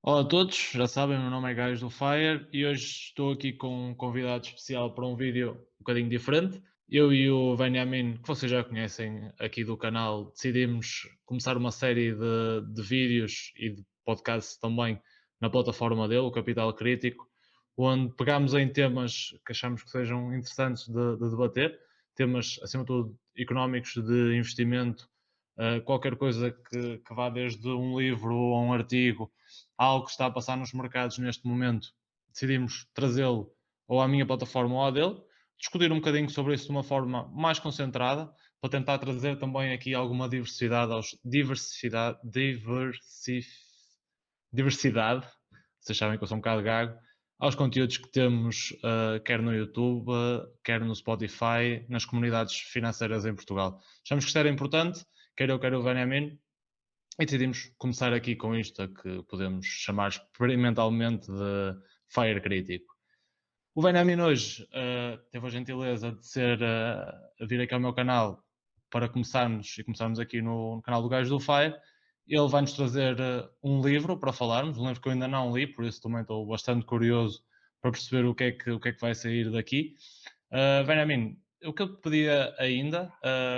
Olá a todos, já sabem, o meu nome é Gás do Fire e hoje estou aqui com um convidado especial para um vídeo um bocadinho diferente. Eu e o Benjamin, que vocês já conhecem aqui do canal, decidimos começar uma série de vídeos e de podcasts também na plataforma dele, o Capital Crítico, onde pegámos em temas que achamos que sejam interessantes de debater, temas, acima de tudo, económicos, de investimento, qualquer coisa que vá desde um livro ou um artigo, algo que está a passar nos mercados neste momento, decidimos trazê-lo ou à minha plataforma ou à dele, discutir um bocadinho sobre isso de uma forma mais concentrada, para tentar trazer também aqui alguma diversidade diversidade, vocês sabem que eu sou um bocado gago, aos conteúdos que temos, quer no YouTube, quer no Spotify, nas comunidades financeiras em Portugal. Achamos que isto era importante, quer eu, quer o Benjamin, e decidimos começar aqui com isto, a que podemos chamar experimentalmente de Fire Crítico. O Benjamin hoje teve a gentileza de a vir aqui ao meu canal para começarmos aqui no canal do Gajo do Fire. Ele vai-nos trazer um livro para falarmos, um livro que eu ainda não li, por isso também estou bastante curioso para perceber o que é que vai sair daqui. Benjamin, o que eu te pedia ainda,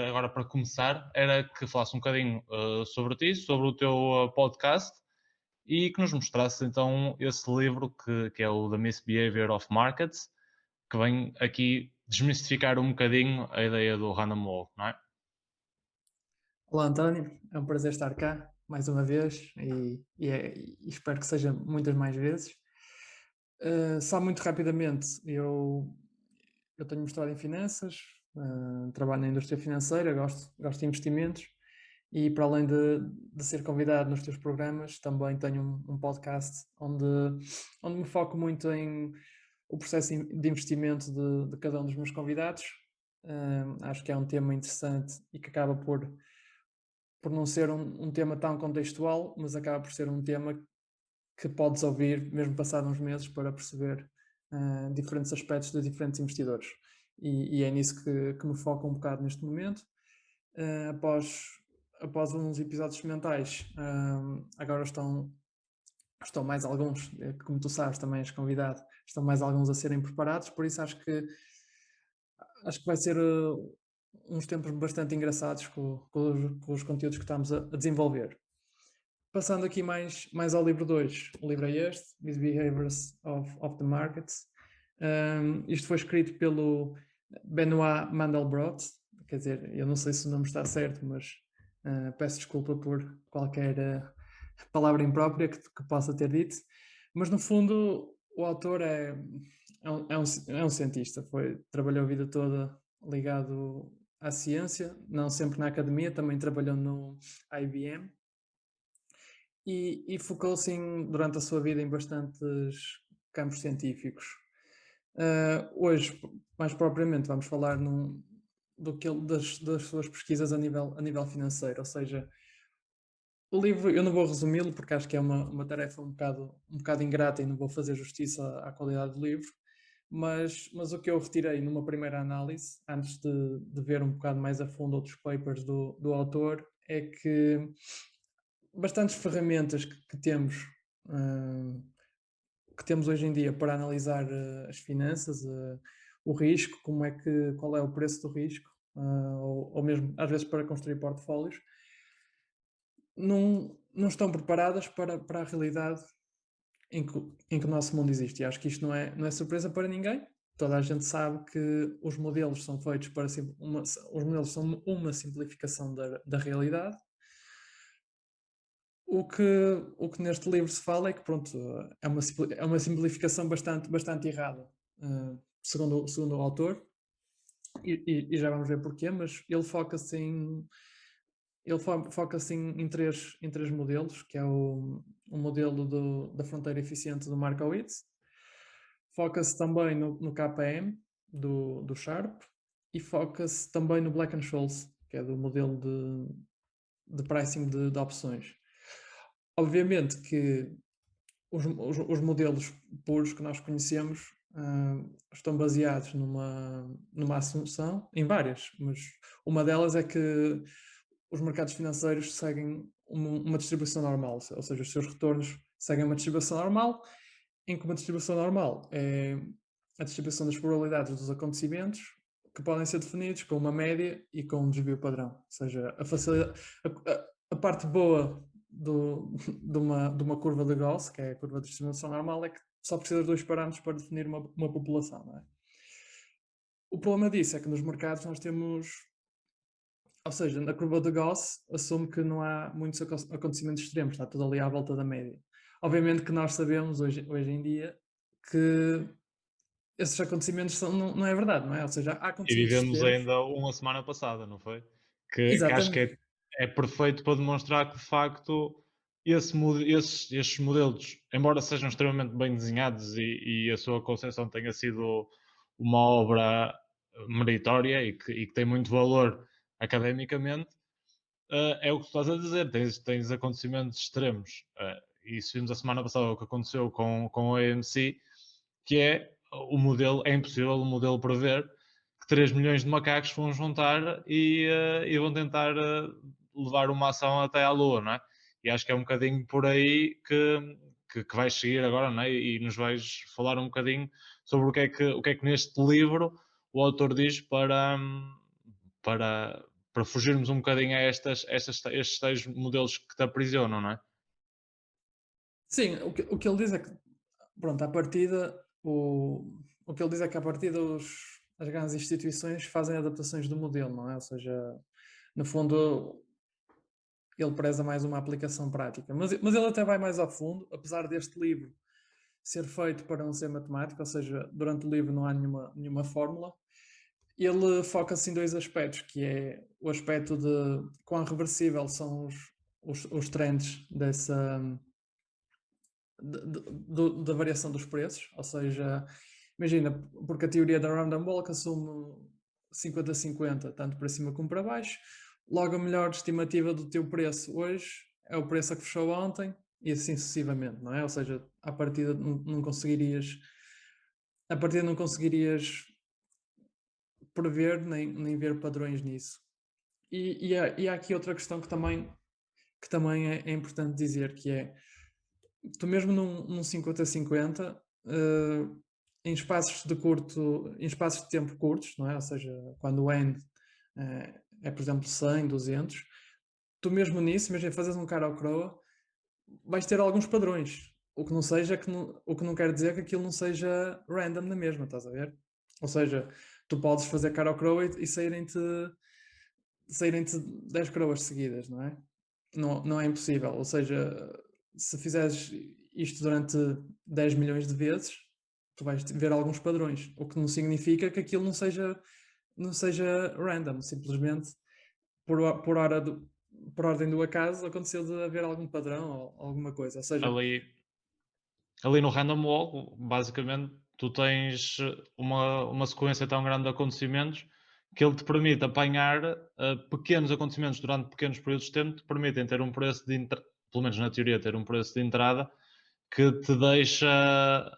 agora para começar, era que falasse um bocadinho sobre ti, sobre o teu podcast e que nos mostrasse então esse livro que é o The Misbehavior of Markets, que vem aqui desmistificar um bocadinho a ideia do Random Walk, não é? Olá António, é um prazer estar cá mais uma vez e espero que seja muitas mais vezes. Só muito rapidamente, eu tenho mestrado em finanças, trabalho na indústria financeira, gosto de investimentos e para além de ser convidado nos teus programas, também tenho um podcast onde me foco muito em o processo de investimento de cada um dos meus convidados. Acho que é um tema interessante e que acaba por não ser um tema tão contextual, mas acaba por ser um tema que podes ouvir mesmo passado uns meses para perceber diferentes aspectos de diferentes investidores. E é nisso que me foco um bocado neste momento. Uh, após, após uns episódios semanais, agora estão mais alguns, como tu sabes, também és convidado, estão mais alguns a serem preparados, por isso acho que vai ser uns tempos bastante engraçados com os conteúdos que estamos a desenvolver. Passando aqui mais ao livro 2, o livro é este, These Behaviors of the Markets. Isto foi escrito pelo Benoit Mandelbrot, quer dizer, eu não sei se o nome está certo, mas peço desculpa por qualquer palavra imprópria que possa ter dito, mas no fundo o autor é um cientista, trabalhou a vida toda ligado à ciência, não sempre na academia, também trabalhou no IBM e focou-se durante a sua vida em bastantes campos científicos. Hoje, mais propriamente, vamos falar das suas pesquisas a nível financeiro, ou seja, o livro eu não vou resumi-lo porque acho que é uma tarefa um bocado ingrata e não vou fazer justiça à qualidade do livro, mas o que eu retirei numa primeira análise, antes de ver um bocado mais a fundo outros papers do autor, é que bastantes ferramentas hum, que temos hoje em dia para analisar as finanças, o risco, qual é o preço do risco, ou mesmo às vezes para construir portfólios, não estão preparadas para a realidade em que o nosso mundo existe. E acho que isto não é surpresa para ninguém. Toda a gente sabe que os modelos são feitos os modelos são uma simplificação da realidade. O que neste livro se fala é que, pronto, é uma simplificação bastante errada, segundo o autor, e já vamos ver porquê, mas ele foca-se em três modelos, que é o modelo da fronteira eficiente do Markowitz, foca-se também no KPM, do Sharpe, e foca-se também no Black-Scholes, que é do modelo de pricing de opções. Obviamente que os modelos puros que nós conhecemos estão baseados numa assunção, em várias, mas uma delas é que os mercados financeiros seguem uma distribuição normal, ou seja, os seus retornos seguem uma distribuição normal, em que uma distribuição normal é a distribuição das probabilidades dos acontecimentos que podem ser definidos com uma média e com um desvio padrão. Ou seja, a parte boa de uma curva de Gauss, que é a curva de distribuição normal, é que só precisa de dois parâmetros para definir uma população. Não é? O problema disso é que nos mercados nós temos, ou seja, na curva de Gauss assume que não há muitos acontecimentos extremos, está tudo ali à volta da média. Obviamente que nós sabemos hoje em dia que esses acontecimentos não é verdade, não é? Ou seja, há E acontecimentos vivemos extremos. ainda uma semana passada, não foi? Que acho que Exatamente. é perfeito para demonstrar que, de facto, esses modelos, embora sejam extremamente bem desenhados e a sua concepção tenha sido uma obra meritória e que tem muito valor academicamente, é o que tu estás a dizer, tens acontecimentos extremos. E isso vimos a semana passada o que aconteceu com a AMC, que é o modelo, é impossível o modelo prever que 3 milhões de macacos vão juntar e vão tentar levar uma ação até à Lua, não é? E acho que é um bocadinho por aí que vais seguir agora, não é? E nos vais falar um bocadinho sobre o que é que neste livro o autor diz para, para fugirmos um bocadinho a estes tais modelos que te aprisionam, não é? Sim, o que ele diz é que, pronto, à partida, o que ele diz é que à partida as grandes instituições fazem adaptações do modelo, não é? Ou seja, no fundo, ele preza mais uma aplicação prática. Mas ele até vai mais a fundo, apesar deste livro ser feito para não ser matemático, ou seja, durante o livro não há nenhuma fórmula. Ele foca-se em dois aspectos, que é o aspecto de quão reversível são os trends da variação dos preços, ou seja, imagina, porque a teoria da Random Walk assume 50-50, tanto para cima como para baixo, logo a melhor estimativa do teu preço hoje é o preço a que fechou ontem e assim sucessivamente, não é? Ou seja, a partida não conseguirias prever nem ver padrões nisso. E há aqui outra questão que também é importante dizer, que é, tu mesmo num 50-50, em espaços de tempo curtos, não é? Ou seja, quando o N é, por exemplo, 100, 200, tu mesmo nisso, imagina, fazes um cara ao croa, vais ter alguns padrões. O que não seja o que não quer dizer que aquilo não seja random na mesma, estás a ver? Ou seja, tu podes fazer cara ao croa e saírem-te 10 croas seguidas, não é? Não é impossível. Ou seja, se fizeres isto durante 10 milhões de vezes, tu vais ver alguns padrões, o que não significa que aquilo não seja random, simplesmente por hora por ordem do acaso aconteceu de haver algum padrão ou alguma coisa. Ou seja, Ali, ali no Random Walk, basicamente, tu tens uma sequência tão grande de acontecimentos que ele te permite apanhar pequenos acontecimentos durante pequenos períodos de tempo, te permitem ter um preço de entrada, pelo menos na teoria, ter um preço de entrada que te deixa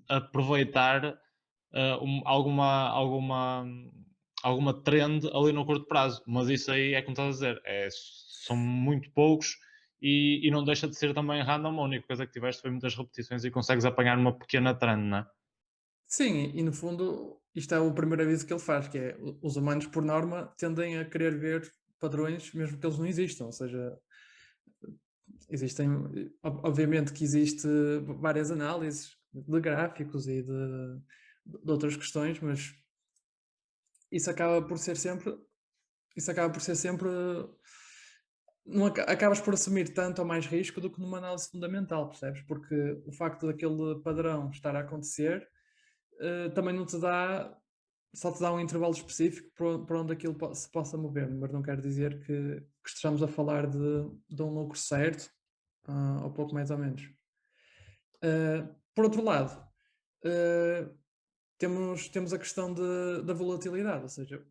aproveitar alguma trend ali no curto prazo. Mas isso aí é como estás a dizer, são muito poucos e não deixa de ser também random. A única coisa que tiveste foi muitas repetições e consegues apanhar uma pequena trend, não é? sim, e no fundo isto é o primeiro aviso que ele faz, que é os humanos por norma tendem a querer ver padrões mesmo que eles não existam, ou seja, existem, obviamente que existe várias análises de gráficos e de outras questões, mas isso acaba por ser sempre, isso acaba por ser sempre, não acabas por assumir tanto ou mais risco do que numa análise fundamental, percebes? Porque o facto daquele padrão estar a acontecer também não te dá, só te dá um intervalo específico para onde aquilo se possa mover, mas não quer dizer que estejamos a falar de um lucro certo, ou pouco mais ou menos. Por outro lado, uh, temos a questão da volatilidade, ou seja,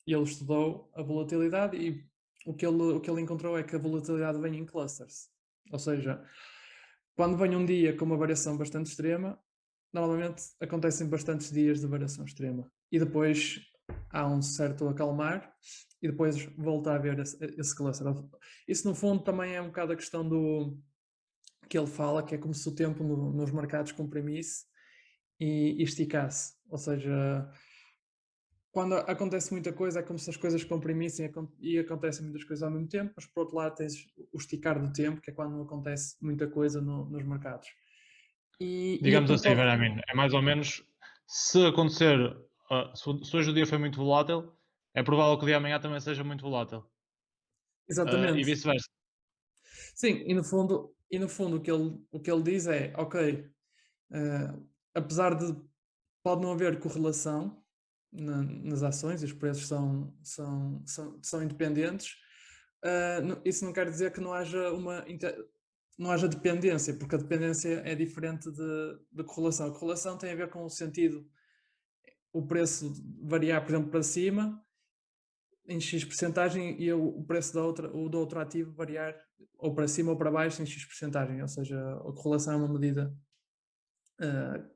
ele estudou a volatilidade e o que ele encontrou é que a volatilidade vem em clusters, ou seja, quando vem um dia com uma variação bastante extrema, normalmente acontecem bastantes dias de variação extrema e depois há um certo acalmar e depois volta a haver esse cluster. Isso no fundo também é um bocado a questão do que ele fala, que é como se o tempo nos mercados comprimisse e esticasse. Ou seja, quando acontece muita coisa, é como se as coisas comprimissem e acontecem muitas coisas ao mesmo tempo, mas por outro lado tens o esticar do tempo, que é quando não acontece muita coisa nos mercados. E a Digamos assim, propósito, Benjamin, é mais ou menos se acontecer, se hoje o dia foi muito volátil, é provável que o dia de amanhã também seja muito volátil, e exatamente. vice-versa. Sim, e no fundo o que ele diz é, ok, apesar de pode não haver correlação nas ações e os preços são independentes, isso não quer dizer que não haja dependência, porque a dependência é diferente de correlação. A correlação tem a ver com o sentido, o preço variar, por exemplo, para cima em X percentagem e o preço do outro ativo variar ou para cima ou para baixo em X percentagem, ou seja, a correlação é uma medida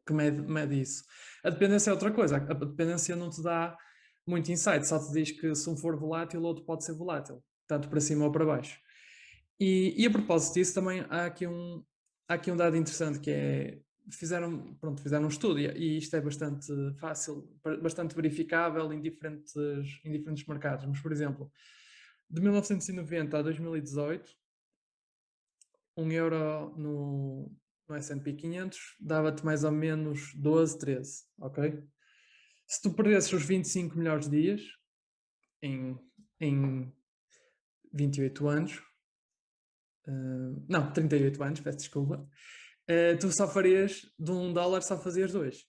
que mede isso. A dependência é outra coisa, a dependência não te dá muito insight, só te diz que se um for volátil, o outro pode ser volátil, tanto para cima ou para baixo. E a propósito disso, também há aqui um dado interessante que é, fizeram um estudo e isto é bastante fácil, bastante verificável em diferentes mercados, mas por exemplo, de 1990 a 2018, 1 euro no S&P 500 dava-te mais ou menos 12, 13, ok? Se tu perdesses os 25 melhores dias em 28 anos, não, 38 anos, peço desculpa, tu só farias de $1, só fazias dois.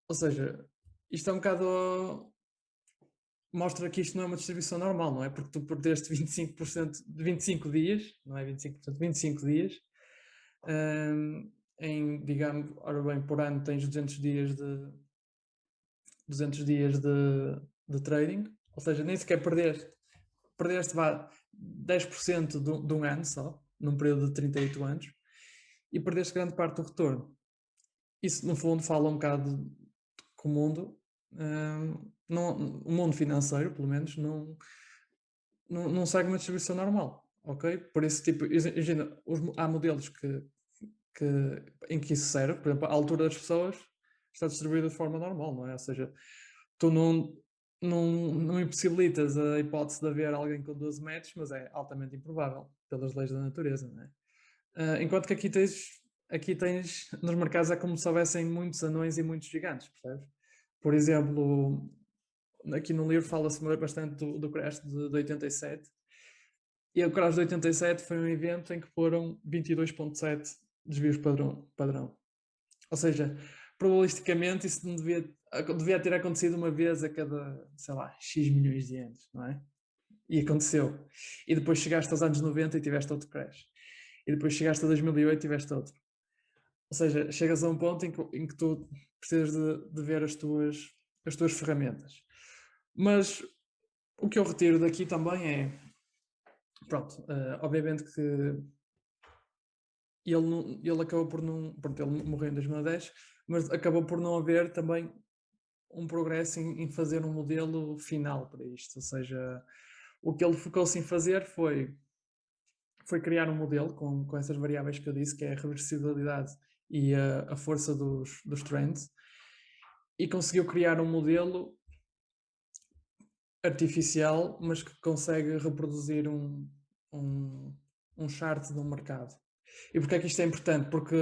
Ou seja, isto é um bocado. Mostra que isto não é uma distribuição normal, não é? Porque tu perdeste 25% de 25 dias, não é 25%, 25 dias, digamos, ora bem, por ano tens 200 dias de trading, ou seja, nem sequer perdeste vá, 10% de um ano só, num período de 38 anos, e perdeste grande parte do retorno. Isso, no fundo, fala um bocado que o mundo, o mundo financeiro, pelo menos, não segue uma distribuição normal, ok? Por isso, tipo, imagina, há modelos em que isso serve, por exemplo, a altura das pessoas está distribuída de forma normal, não é? Ou seja, tu não impossibilitas a hipótese de haver alguém com 12 metros, mas é altamente improvável, pelas leis da natureza, não é? Enquanto que aqui tens, nos mercados é como se houvessem muitos anões e muitos gigantes, percebes? Por exemplo, aqui no livro fala-se bastante do crash de 87, e o crash de 87 foi um evento em que foram 22,7 desvios padrão. Ou seja, probabilisticamente isso não devia ter acontecido uma vez a cada, sei lá, X milhões de anos, não é? E aconteceu. E depois chegaste aos anos 90 e tiveste outro crash. E depois chegaste a 2008 e tiveste outro. Ou seja, chegas a um ponto em que tu precisas de ver as tuas ferramentas. Mas o que eu retiro daqui também é, pronto, obviamente que ele acabou por não, pronto, ele morreu em 2010, mas acabou por não haver também um progresso em fazer um modelo final para isto. Ou seja, o que ele focou-se em fazer foi criar um modelo com essas variáveis que eu disse, que é a reversibilidade e a força dos trends, e conseguiu criar um modelo artificial, mas que consegue reproduzir um chart de um mercado. E porquê é que isto é importante? Porque,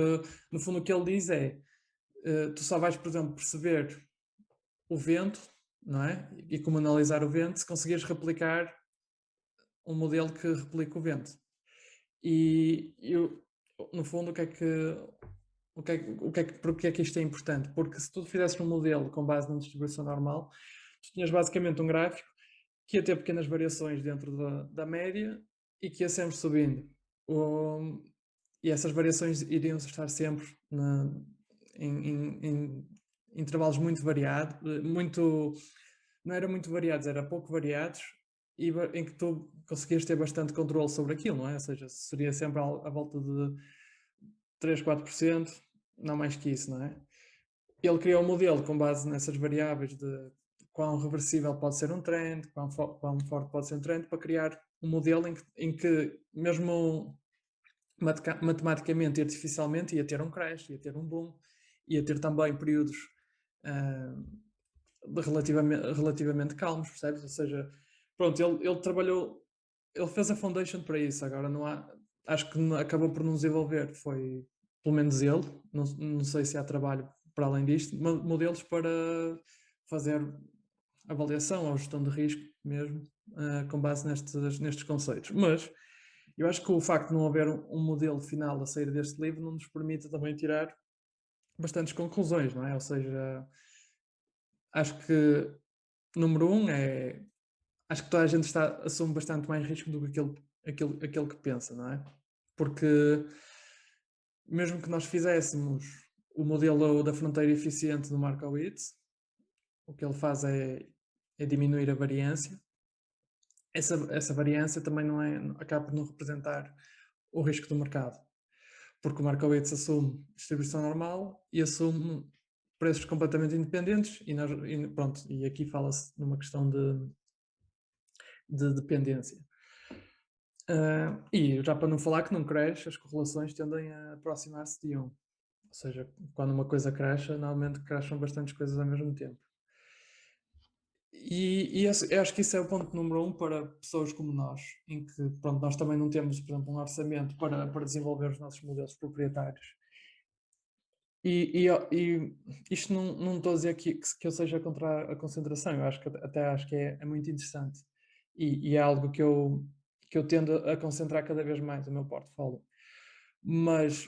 no fundo, o que ele diz é, tu só vais, por exemplo, perceber o vento, não é? E como analisar o vento se conseguires replicar um modelo que replique o vento. E eu, no fundo, porque é que isto é importante? Porque se tu fizesses um modelo com base numa distribuição normal, tu tinhas basicamente um gráfico que ia ter pequenas variações dentro da média e que ia sempre subindo. E essas variações iriam estar sempre em intervalos muito variados, não era muito variados, era pouco variados, e em que tu conseguias ter bastante controle sobre aquilo, não é? Ou seja, seria sempre à volta de 3, 4%, não mais que isso, não é? Ele criou um modelo com base nessas variáveis quão reversível pode ser um trend, quão forte pode ser um trend, para criar um modelo em que mesmo matematicamente e artificialmente ia ter um crash, ia ter um boom, ia ter também períodos ah, relativamente calmos, percebes? Ou seja, pronto, ele trabalhou, ele fez a foundation para isso, agora não há, acho que acabou por não desenvolver, foi pelo menos ele, não sei se há trabalho para além disto, modelos para fazer avaliação ou gestão de risco mesmo, com base nestes conceitos. Mas eu acho que o facto de não haver um modelo final a sair deste livro não nos permite também tirar bastantes conclusões, não é? Ou seja, acho que número um é, acho que toda a gente assume bastante mais risco do que aquele que pensa, não é? Porque mesmo que nós fizéssemos o modelo da fronteira eficiente do Markowitz, o que ele faz é diminuir a variância. Essa variância também acaba por não representar o risco do mercado, porque o Markowitz assume distribuição normal e assume preços completamente independentes pronto, e aqui fala-se numa questão de dependência. E já para não falar que num crash as correlações tendem a aproximar-se de 1. Ou seja, quando uma coisa crasha, normalmente crasham bastantes coisas ao mesmo tempo. Eu acho que isso é o ponto número 1 para pessoas como nós, em que pronto, nós também não temos, por exemplo, um orçamento para desenvolver os nossos modelos proprietários. E isto não estou a dizer que eu seja contra a concentração, eu até acho que é muito interessante e é algo que eu tendo a concentrar cada vez mais o meu portfólio. Mas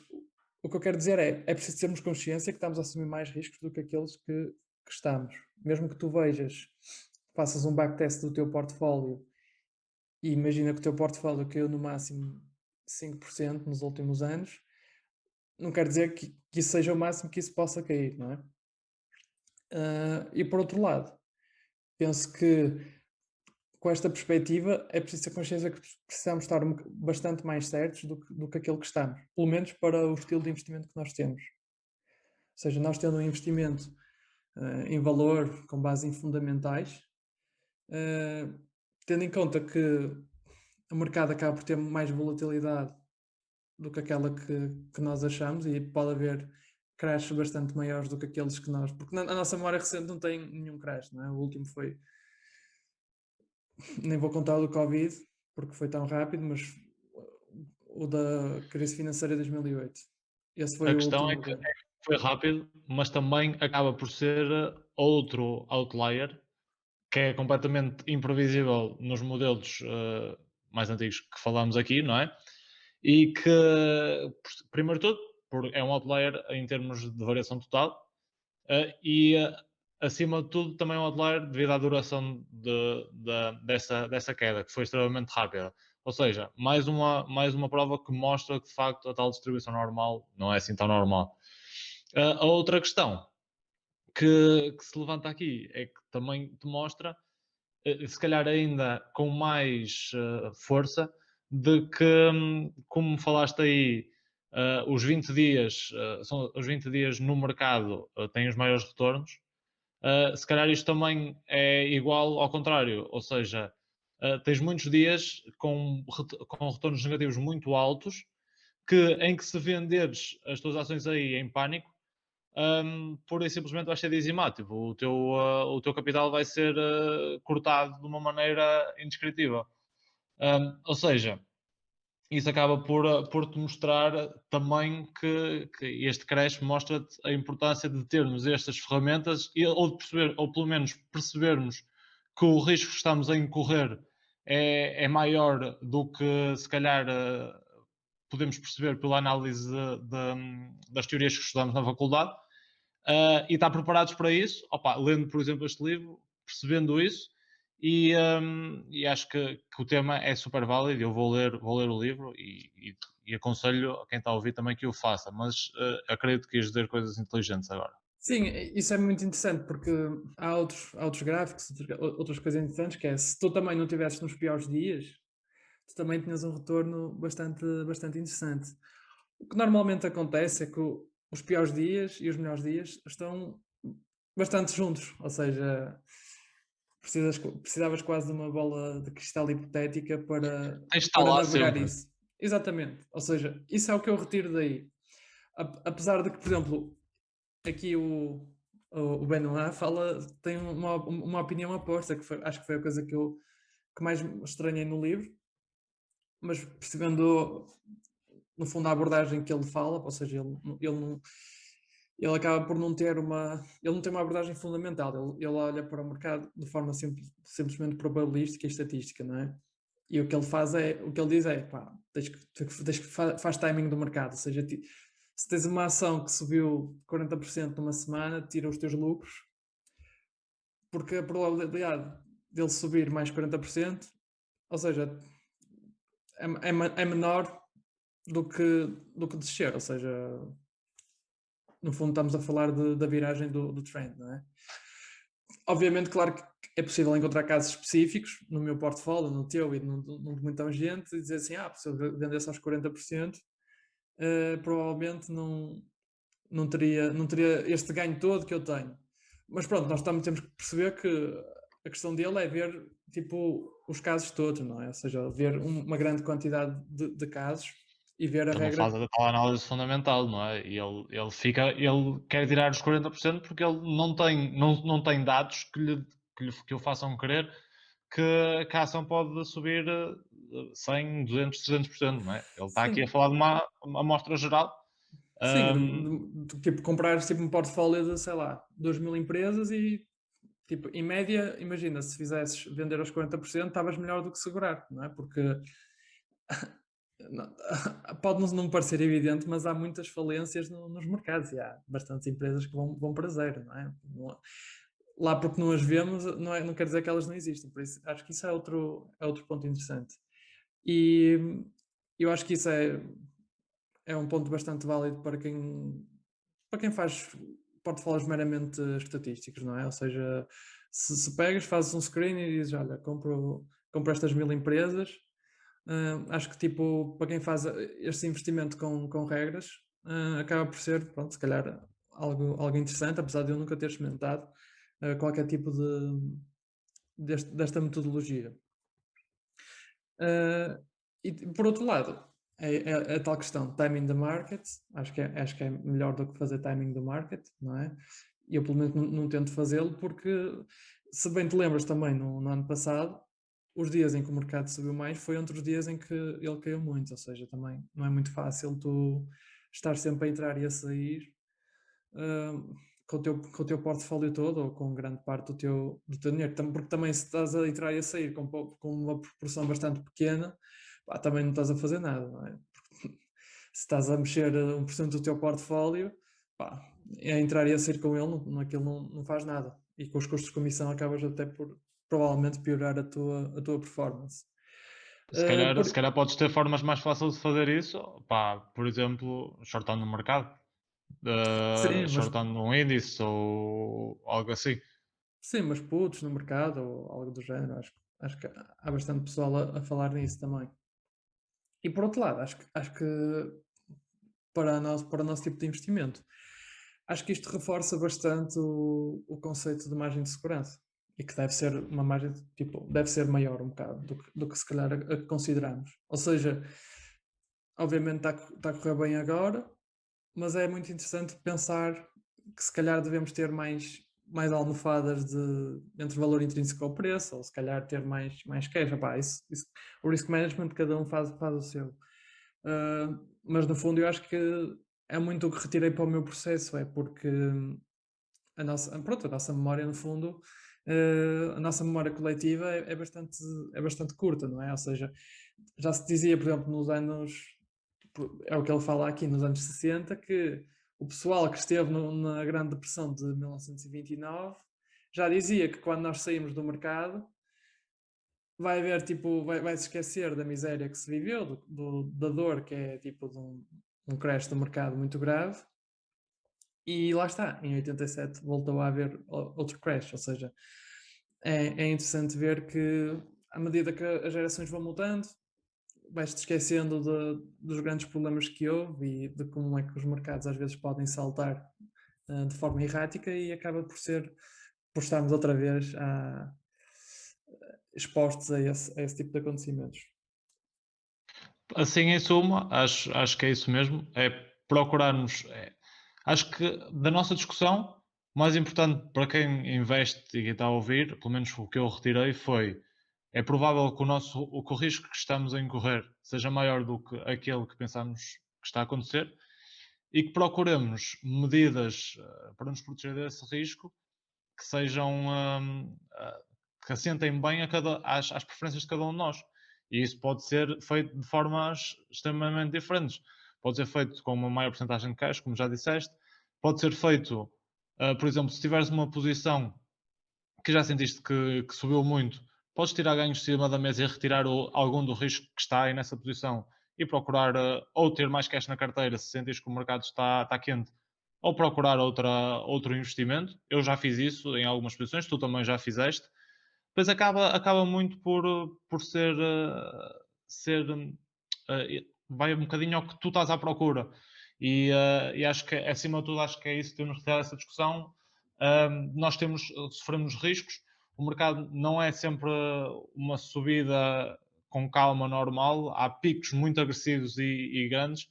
o que eu quero dizer é preciso termos consciência que estamos a assumir mais riscos do que aqueles que estamos. Mesmo que tu vejas, faças um backtest do teu portfólio e imagina que o teu portfólio caiu no máximo 5% nos últimos anos, não quer dizer que isso seja o máximo que isso possa cair, não é? E por outro lado, penso que com esta perspectiva é preciso ter consciência que precisamos estar bastante mais certos do que aquilo que estamos, pelo menos para o estilo de investimento que nós temos. Ou seja, nós tendo um investimento em valor com base em fundamentais, tendo em conta que o mercado acaba por ter mais volatilidade do que aquela que nós achamos e pode haver crashes bastante maiores do que aqueles que nós. Porque a nossa memória recente não tem nenhum crash, não é? O último foi. Nem vou contar o do Covid, porque foi tão rápido, mas o da crise financeira de 2008. Esse A foi o questão é último. que foi rápido, mas também acaba por ser outro outlier que é completamente imprevisível nos modelos mais antigos que falamos aqui, não é? E que, primeiro de tudo, é um outlier em termos de variação total e, acima de tudo, também é um outlier devido à duração dessa queda, que foi extremamente rápida. Ou seja, mais uma prova que mostra que, de facto, a tal distribuição normal não é assim tão normal. A outra questão que se levanta aqui é que também te mostra se calhar ainda com mais força, de que, como falaste aí, os 20 dias, são os 20 dias no mercado têm os maiores retornos, se calhar isto também é igual ao contrário, ou seja, tens muitos dias com retornos negativos muito altos, em que se venderes as tuas ações aí em pânico, pura e simplesmente vai ser dizimado. Tipo, o teu capital vai ser cortado de uma maneira indescritível. Ou seja, isso acaba por te mostrar também que este creche mostra-te a importância de termos estas ferramentas ou pelo menos percebermos que o risco que estamos a incorrer é maior do que se calhar podemos perceber pela análise das teorias que estudamos na faculdade e estar preparados para isso, opa, lendo, por exemplo, este livro, percebendo isso, e acho que o tema é super válido. Eu vou ler o livro e aconselho a quem está a ouvir também que o faça, mas acredito que ias dizer coisas inteligentes agora. Sim, isso é muito interessante porque há outros gráficos, outras coisas interessantes, que é se tu também não estivesses nos piores dias, tu também tinhas um retorno bastante interessante. O que normalmente acontece é que os piores dias e os melhores dias estão bastante juntos, ou seja, precisavas quase de uma bola de cristal hipotética Tens de estar para lá navegar sempre. isso. Exatamente. Ou seja, isso é o que eu retiro daí. Apesar de que, por exemplo, aqui o Benoit tem uma opinião oposta, acho que foi a coisa que mais me estranhei no livro, mas percebendo no fundo a abordagem que ele fala, ou seja, ele acaba por não ter ele não tem uma abordagem fundamental, ele olha para o mercado de forma simplesmente probabilística e estatística, não é? E o que ele diz é, pá, faz timing do mercado, ou seja, se tens uma ação que subiu 40% numa semana, tira os teus lucros, porque a probabilidade dele subir mais 40%, ou seja, é menor do que descer, ou seja, no fundo estamos a falar da viragem do trend, não é? Obviamente, claro que é possível encontrar casos específicos no meu portfólio, no teu e no de muita gente, e dizer assim, se eu vendesse aos 40%, provavelmente não teria este ganho todo que eu tenho. Mas pronto, nós também temos que perceber que a questão dele é ver tipo os casos todos, não é? Ou seja, ver uma grande quantidade de casos e ver a Ele não regra. faz a tal análise fundamental, não é? E ele quer tirar os 40% porque ele não tem dados que o façam crer que a ação pode subir 100, 200, 300%, não é? Ele está aqui a Sim, falar de uma amostra geral. sim, Ahm, tipo comprares tipo um portfólio de, sei lá, 2.000 empresas e tipo, em média, imagina, se fizesses vender aos 40%, estavas melhor do que segurar, não é? Porque pode não parecer evidente, mas há muitas falências nos mercados e há bastantes empresas que vão para zero, não é? Lá porque não as vemos, não quer dizer que elas não existem. Por isso, acho que isso é outro ponto interessante. E eu acho que isso é um ponto bastante válido para quem faz portfólios meramente estatísticos, não é? Ou seja, se pegas, fazes um screen e dizes, olha, compro estas 1.000 empresas, acho que tipo, para quem faz este investimento com regras, acaba por ser, pronto, se calhar algo interessante, apesar de eu nunca ter experimentado qualquer tipo desta metodologia. E por outro lado, é a tal questão, timing the market, acho que é melhor do que fazer timing do market, não é? E eu pelo menos não tento fazê-lo porque, se bem te lembras também, no ano passado, os dias em que o mercado subiu mais foi entre os dias em que ele caiu muito, ou seja, também não é muito fácil tu estar sempre a entrar e a sair com o teu portfólio todo ou com grande parte do teu dinheiro. Porque também se estás a entrar e a sair com uma proporção bastante pequena, pá, também não estás a fazer nada, não é? Porque se estás a mexer 1% do teu portfólio, pá, é entrar e a sair com ele, aquilo não faz nada. E com os custos de comissão acabas até por provavelmente piorar a tua performance. se Uh, calhar, por- se calhar podes ter formas mais fáceis de fazer isso, pá, por exemplo, shortando no mercado, sim, mas shortando um índice ou algo assim. Sim, mas putos no mercado ou algo do género, acho que há bastante pessoal a falar nisso também. E por outro lado, acho que para o nosso tipo de investimento, acho que isto reforça bastante o conceito de margem de segurança e que deve ser uma margem, tipo, deve ser maior um bocado do que se calhar a que consideramos. Ou seja, obviamente está a correr bem agora, mas é muito interessante pensar que se calhar devemos ter mais almofadas entre valor intrínseco ao preço, ou se calhar ter mais cash. Epá, o risk management cada um faz o seu. Mas no fundo eu acho que é muito o que retirei para o meu processo, é porque a nossa memória no fundo, a nossa memória coletiva é bastante curta, não é? Ou seja, já se dizia, por exemplo, é o que ele fala aqui nos anos 60, que o pessoal que esteve na Grande Depressão de 1929 já dizia que quando nós saímos do mercado vai haver tipo, vai se esquecer da miséria que se viveu, da dor que é tipo de um crash do mercado muito grave. E lá está, em 87 voltou a haver outro crash, ou seja, é interessante ver que à medida que as gerações vão mudando, vais-te esquecendo dos grandes problemas que houve e de como é que os mercados às vezes podem saltar de forma errática e acaba por estarmos outra vez expostos a esse tipo de acontecimentos. Assim, em suma, acho que é isso mesmo, é procurarmos, acho que da nossa discussão, o mais importante para quem investe e quem está a ouvir, pelo menos o que eu retirei foi, é provável que o risco que estamos a incorrer seja maior do que aquele que pensamos que está a acontecer e que procuremos medidas para nos proteger desse risco que sejam que assentem bem às preferências de cada um de nós. E isso pode ser feito de formas extremamente diferentes. Pode ser feito com uma maior porcentagem de cash, como já disseste. Pode ser feito, por exemplo, se tiveres uma posição que já sentiste que subiu muito, podes tirar ganhos de cima da mesa e retirar algum do risco que está aí nessa posição e procurar ou ter mais cash na carteira se sentires que o mercado está quente, ou procurar outro investimento. Eu já fiz isso em algumas posições, tu também já fizeste. Depois acaba muito por ser vai um bocadinho ao que tu estás à procura. E acho que, acima de tudo, acho que é isso que temos de ter essa discussão. Nós sofremos riscos, o mercado não é sempre uma subida com calma normal, há picos muito agressivos e grandes.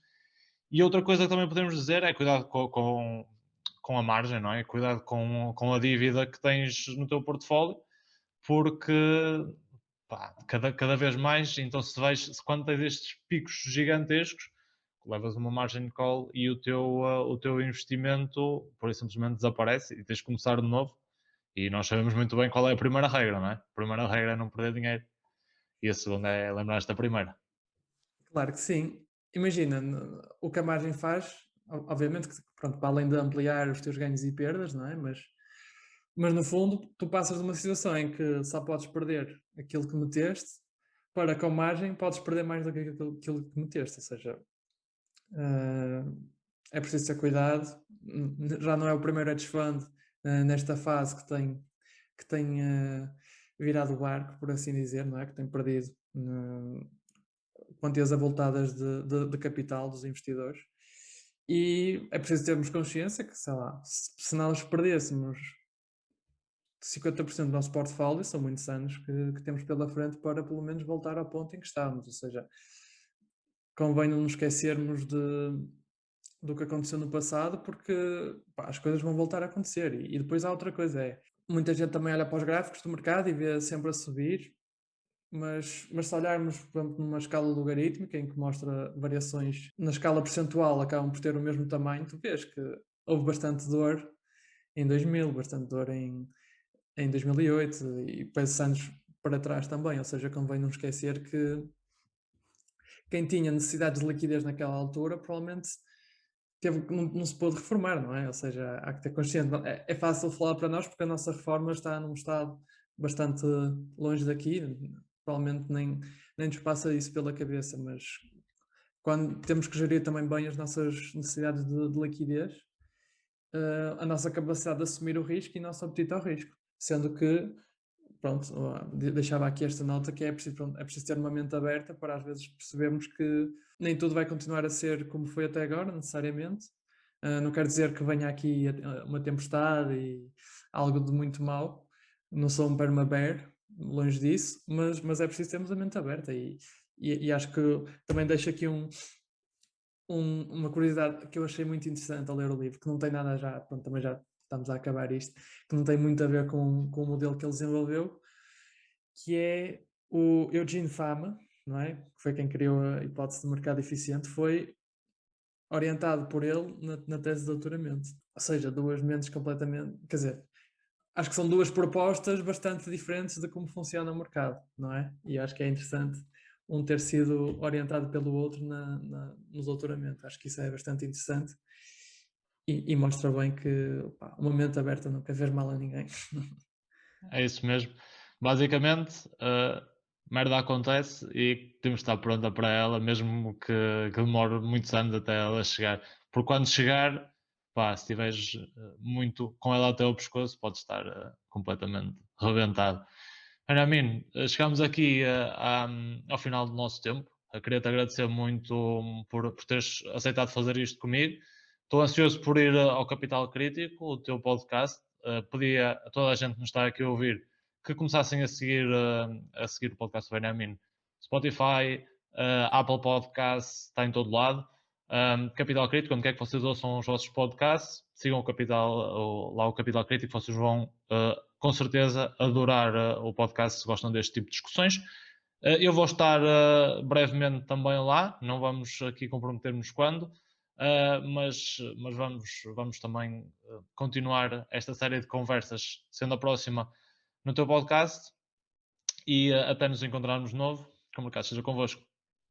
E outra coisa que também podemos dizer é cuidado com a margem, não é? Cuidado com a dívida que tens no teu portfólio, porque pá, cada vez mais, então quando tens estes picos gigantescos, levas uma margin call e o teu investimento por isso simplesmente desaparece e tens de começar de novo. E nós sabemos muito bem qual é a primeira regra, não é? A primeira regra é não perder dinheiro e a segunda é lembrar-te da primeira. Claro que sim. Imagina, o que a margem faz, obviamente que, pronto, para além de ampliar os teus ganhos e perdas, não é? Mas no fundo, tu passas de uma situação em que só podes perder aquilo que meteste, para com margem podes perder mais do que aquilo que meteste. Ou seja, eh, é preciso ter cuidado. Já não é o primeiro hedge fund nesta fase que tem virado o barco, por assim dizer, não é? Que tem perdido quantias avultadas de capital dos investidores. E é preciso termos consciência que, sei lá, se nós perdêssemos 50% do nosso portfólio, são muitos anos que temos pela frente para pelo menos voltar ao ponto em que estávamos. Ou seja, convém não nos esquecermos do que aconteceu no passado, porque pá, as coisas vão voltar a acontecer. E depois há outra coisa, muita gente também olha para os gráficos do mercado e vê sempre a subir, mas se olharmos, por exemplo, numa escala logarítmica, em que mostra variações na escala percentual, acabam por ter o mesmo tamanho, tu vês que houve bastante dor em 2000, bastante dor em 2008 e depois anos para trás também, ou seja, convém não esquecer que quem tinha necessidades de liquidez naquela altura provavelmente não se pôde reformar, não é? Ou seja, há que ter consciente. É fácil falar para nós porque a nossa reforma está num estado bastante longe daqui, provavelmente nem nos passa isso pela cabeça, mas quando temos que gerir também bem as nossas necessidades de liquidez, a nossa capacidade de assumir o risco e nosso apetite ao risco. Sendo que, pronto, deixava aqui esta nota que pronto, é preciso ter uma mente aberta para às vezes percebermos que nem tudo vai continuar a ser como foi até agora, necessariamente. Não quer dizer que venha aqui uma tempestade e algo de muito mau. Não sou um perma-bear, longe disso, mas é preciso termos a mente aberta e acho que também deixo aqui uma curiosidade que eu achei muito interessante ao ler o livro, que não tem nada já, pronto, também já estamos a acabar isto, que não tem muito a ver com o modelo que ele desenvolveu, que é o Eugene Fama, não é? Que foi quem criou a hipótese de mercado eficiente, foi orientado por ele na tese de doutoramento. Ou seja, duas mentes completamente, quer dizer, acho que são duas propostas bastante diferentes de como funciona o mercado, não é? E acho que é interessante um ter sido orientado pelo outro no doutoramento. Acho que isso é bastante interessante e mostra bem que pá, uma mente aberta nunca fez mal a ninguém. É isso mesmo. Basicamente, merda acontece e temos de estar pronta para ela, mesmo que demore muitos anos até ela chegar. Porque quando chegar, pá, se estiveres muito com ela até ao pescoço, pode estar completamente rebentado. Benjamin, chegamos aqui ao final do nosso tempo. Eu queria-te agradecer muito por teres aceitado fazer isto comigo. Estou ansioso por ir ao Capital Crítico, o teu podcast. Pedi a toda a gente que nos está aqui a ouvir que começassem a seguir o podcast do Benjamin. Spotify, Apple Podcasts, está em todo lado. Capital Crítico, onde quer que vocês ouçam os vossos podcasts, sigam lá o Capital Crítico, vocês vão com certeza adorar o podcast se gostam deste tipo de discussões. Eu vou estar brevemente também lá, não vamos aqui comprometer-nos quando, mas vamos também continuar esta série de conversas, sendo a próxima no teu podcast, e até nos encontrarmos de novo. Que o mercado seja convosco.